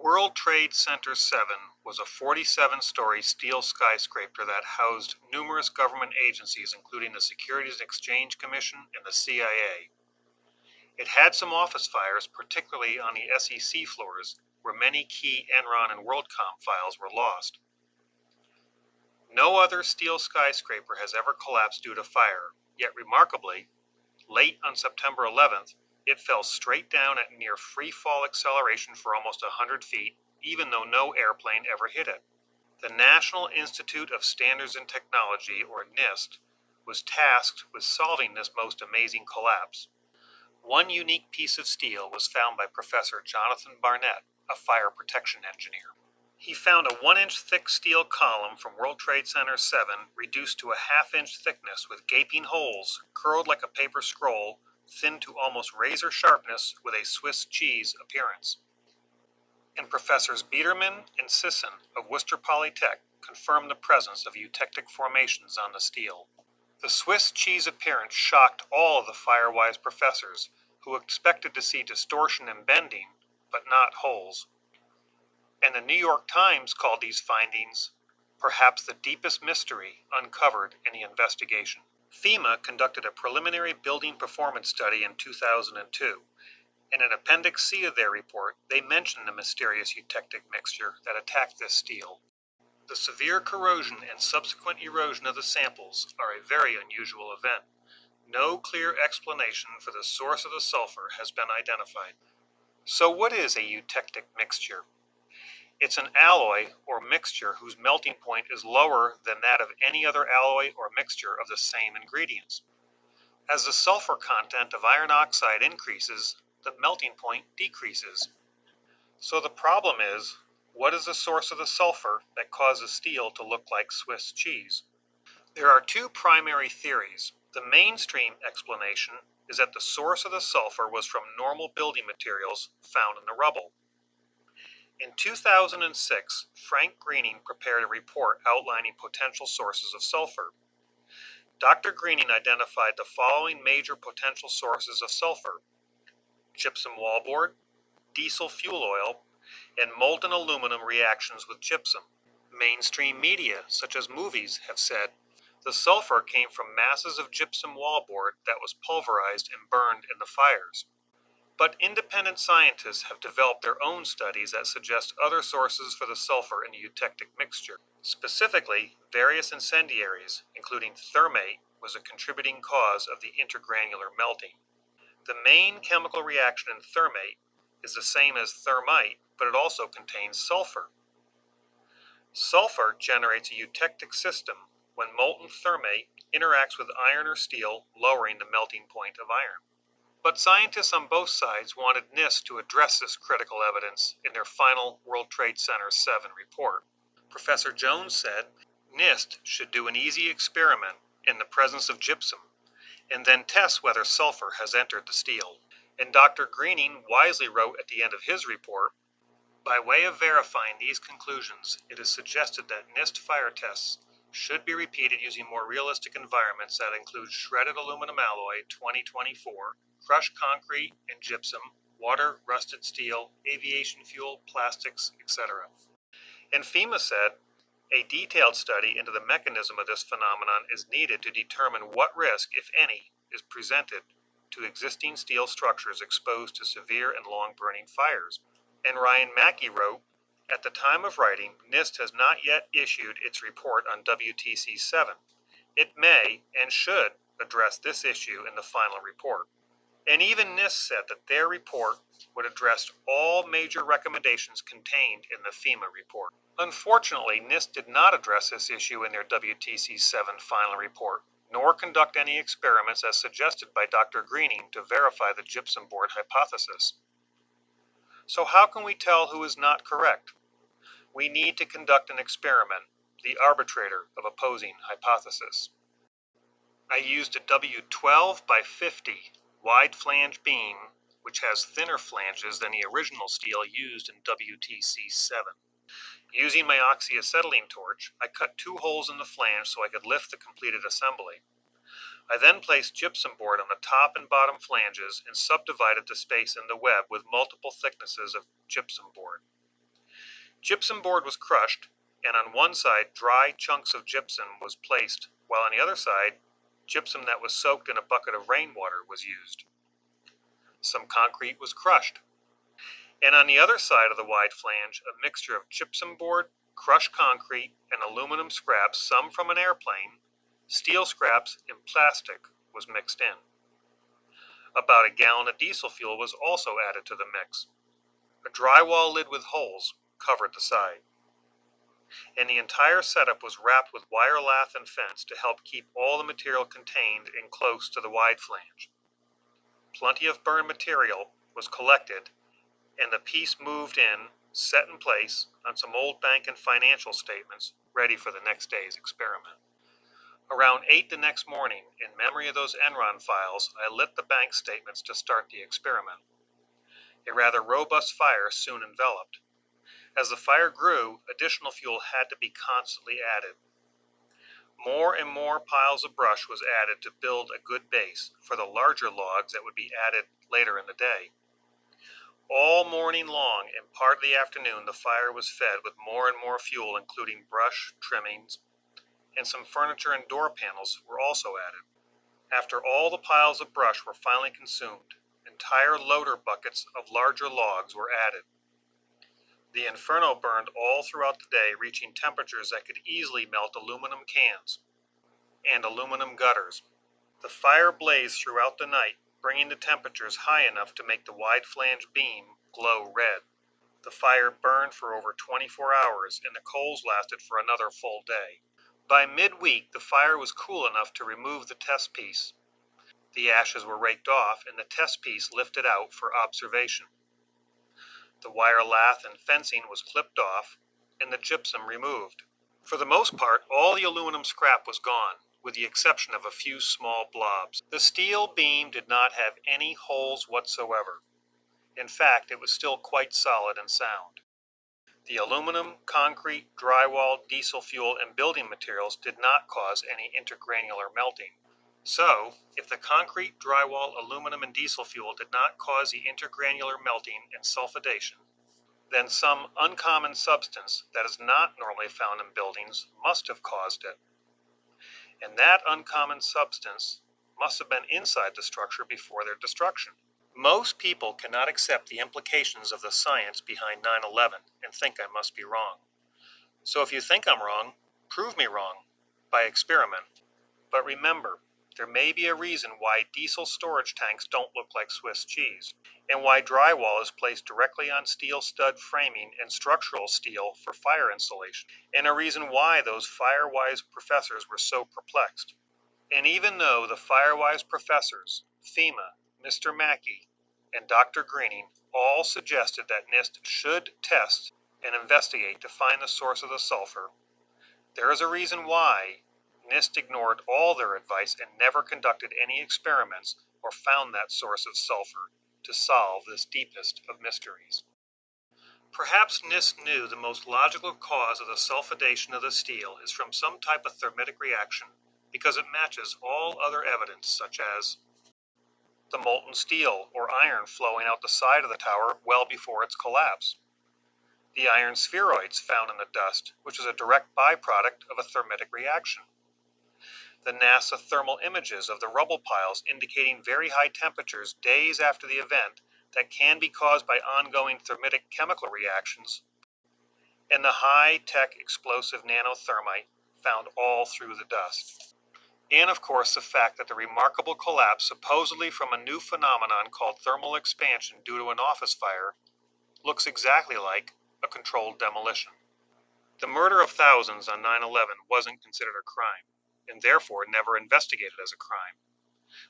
World Trade Center 7 was a 47-story steel skyscraper that housed numerous government agencies, including the Securities and Exchange Commission and the CIA. It had some office fires, particularly on the SEC floors, where many key Enron and WorldCom files were lost. No other steel skyscraper has ever collapsed due to fire, yet remarkably, late on September 11th, it fell straight down at near free-fall acceleration for almost 100 feet, even though no airplane ever hit it. The National Institute of Standards and Technology, or NIST, was tasked with solving this most amazing collapse. One unique piece of steel was found by Professor Jonathan Barnett, a fire protection engineer. He found a 1-inch thick steel column from World Trade Center 7 reduced to a half-inch thickness with gaping holes, curled like a paper scroll, thinned to almost razor sharpness with a Swiss cheese appearance. And Professors Biederman and Sisson of Worcester Polytech confirmed the presence of eutectic formations on the steel. The Swiss cheese appearance shocked all of the fire-wise professors, who expected to see distortion and bending, but not holes. And the New York Times called these findings perhaps the deepest mystery uncovered in the investigation. FEMA conducted a preliminary building performance study in 2002. In an Appendix C of their report, they mentioned the mysterious eutectic mixture that attacked this steel. The severe corrosion and subsequent erosion of the samples are a very unusual event. No clear explanation for the source of the sulfur has been identified. So what is a eutectic mixture? It's an alloy or mixture whose melting point is lower than that of any other alloy or mixture of the same ingredients. As the sulfur content of iron oxide increases, the melting point decreases. So the problem is, what is the source of the sulfur that causes steel to look like Swiss cheese? There are two primary theories. The mainstream explanation is that the source of the sulfur was from normal building materials found in the rubble. In 2006, Frank Greening prepared a report outlining potential sources of sulfur. Dr. Greening identified the following major potential sources of sulfur: gypsum wallboard, diesel fuel oil, and molten aluminum reactions with gypsum. Mainstream media, such as movies, have said the sulfur came from masses of gypsum wallboard that was pulverized and burned in the fires. But independent scientists have developed their own studies that suggest other sources for the sulfur in the eutectic mixture. Specifically, various incendiaries, including thermate, was a contributing cause of the intergranular melting. The main chemical reaction in thermate is the same as thermite, but it also contains sulfur. Sulfur generates a eutectic system when molten thermate interacts with iron or steel, lowering the melting point of iron. But scientists on both sides wanted NIST to address this critical evidence in their final World Trade Center 7 report. Professor Jones said NIST should do an easy experiment in the presence of gypsum and then test whether sulfur has entered the steel. And Dr. Greening wisely wrote at the end of his report, by way of verifying these conclusions, it is suggested that NIST fire tests should be repeated using more realistic environments that include shredded aluminum alloy 2024, crushed concrete and gypsum, water, rusted steel, aviation fuel, plastics, etc. And FEMA said a detailed study into the mechanism of this phenomenon is needed to determine what risk, if any, is presented to existing steel structures exposed to severe and long-burning fires. And Ryan Mackey wrote, at the time of writing, NIST has not yet issued its report on WTC-7. It may and should address this issue in the final report. And even NIST said that their report would address all major recommendations contained in the FEMA report. Unfortunately, NIST did not address this issue in their WTC-7 final report, nor conduct any experiments as suggested by Dr. Greening to verify the gypsum board hypothesis. So how can we tell who is not correct? We need to conduct an experiment, the arbitrator of opposing hypothesis. I used a W12 by 50 wide flange beam, which has thinner flanges than the original steel used in WTC-7. Using my oxyacetylene torch, I cut 2 holes in the flange so I could lift the completed assembly. I then placed gypsum board on the top and bottom flanges and subdivided the space in the web with multiple thicknesses of gypsum board. Gypsum board was crushed, and on one side dry chunks of gypsum was placed, while on the other side, gypsum that was soaked in a bucket of rainwater was used. Some concrete was crushed, and on the other side of the wide flange, a mixture of gypsum board, crushed concrete, and aluminum scraps, some from an airplane, steel scraps, and plastic was mixed in. About a gallon of diesel fuel was also added to the mix. A drywall lid with holes covered the side, and the entire setup was wrapped with wire lath and fence to help keep all the material contained and close to the wide flange. Plenty of burned material was collected, and the piece moved in, set in place on some old bank and financial statements, ready for the next day's experiment. Around 8 the next morning, in memory of those Enron files, I lit the bank statements to start the experiment. A rather robust fire soon enveloped. As the fire grew, additional fuel had to be constantly added. More and more piles of brush was added to build a good base for the larger logs that would be added later in the day. All morning long and part of the afternoon, the fire was fed with more and more fuel, including brush, trimmings, and some furniture and door panels were also added. After all the piles of brush were finally consumed, entire loader buckets of larger logs were added. The inferno burned all throughout the day, reaching temperatures that could easily melt aluminum cans and aluminum gutters. The fire blazed throughout the night, bringing the temperatures high enough to make the wide flange beam glow red. The fire burned for over 24 hours, and the coals lasted for another full day. By midweek, the fire was cool enough to remove the test piece. The ashes were raked off, and the test piece lifted out for observation. The wire lath and fencing was clipped off, and the gypsum removed. For the most part, all the aluminum scrap was gone, with the exception of a few small blobs. The steel beam did not have any holes whatsoever. In fact, it was still quite solid and sound. The aluminum, concrete, drywall, diesel fuel, and building materials did not cause any intergranular melting. So, if the concrete, drywall, aluminum, and diesel fuel did not cause the intergranular melting and sulfidation, then some uncommon substance that is not normally found in buildings must have caused it. And that uncommon substance must have been inside the structure before their destruction. Most people cannot accept the implications of the science behind 9/11 and think I must be wrong. So if you think I'm wrong, prove me wrong by experiment. But remember, there may be a reason why diesel storage tanks don't look like Swiss cheese, and why drywall is placed directly on steel stud framing and structural steel for fire insulation, and a reason why those Firewise professors were so perplexed. And even though the Firewise professors, FEMA, Mr. Mackey, and Dr. Greening all suggested that NIST should test and investigate to find the source of the sulfur, there is a reason why NIST ignored all their advice and never conducted any experiments or found that source of sulfur to solve this deepest of mysteries. Perhaps NIST knew the most logical cause of the sulfidation of the steel is from some type of thermitic reaction because it matches all other evidence, such as the molten steel or iron flowing out the side of the tower well before its collapse, the iron spheroids found in the dust, which is a direct byproduct of a thermitic reaction, the NASA thermal images of the rubble piles indicating very high temperatures days after the event that can be caused by ongoing thermitic chemical reactions, and the high-tech explosive nanothermite found all through the dust. And of course the fact that the remarkable collapse supposedly from a new phenomenon called thermal expansion due to an office fire looks exactly like a controlled demolition. The murder of thousands on 9/11 wasn't considered a crime, and therefore never investigated as a crime,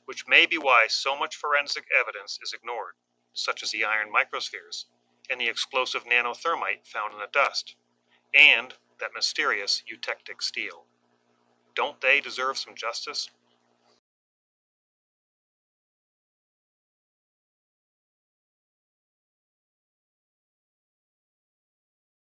which may be why so much forensic evidence is ignored, such as the iron microspheres and the explosive nanothermite found in the dust, and that mysterious eutectic steel. Don't they deserve some justice?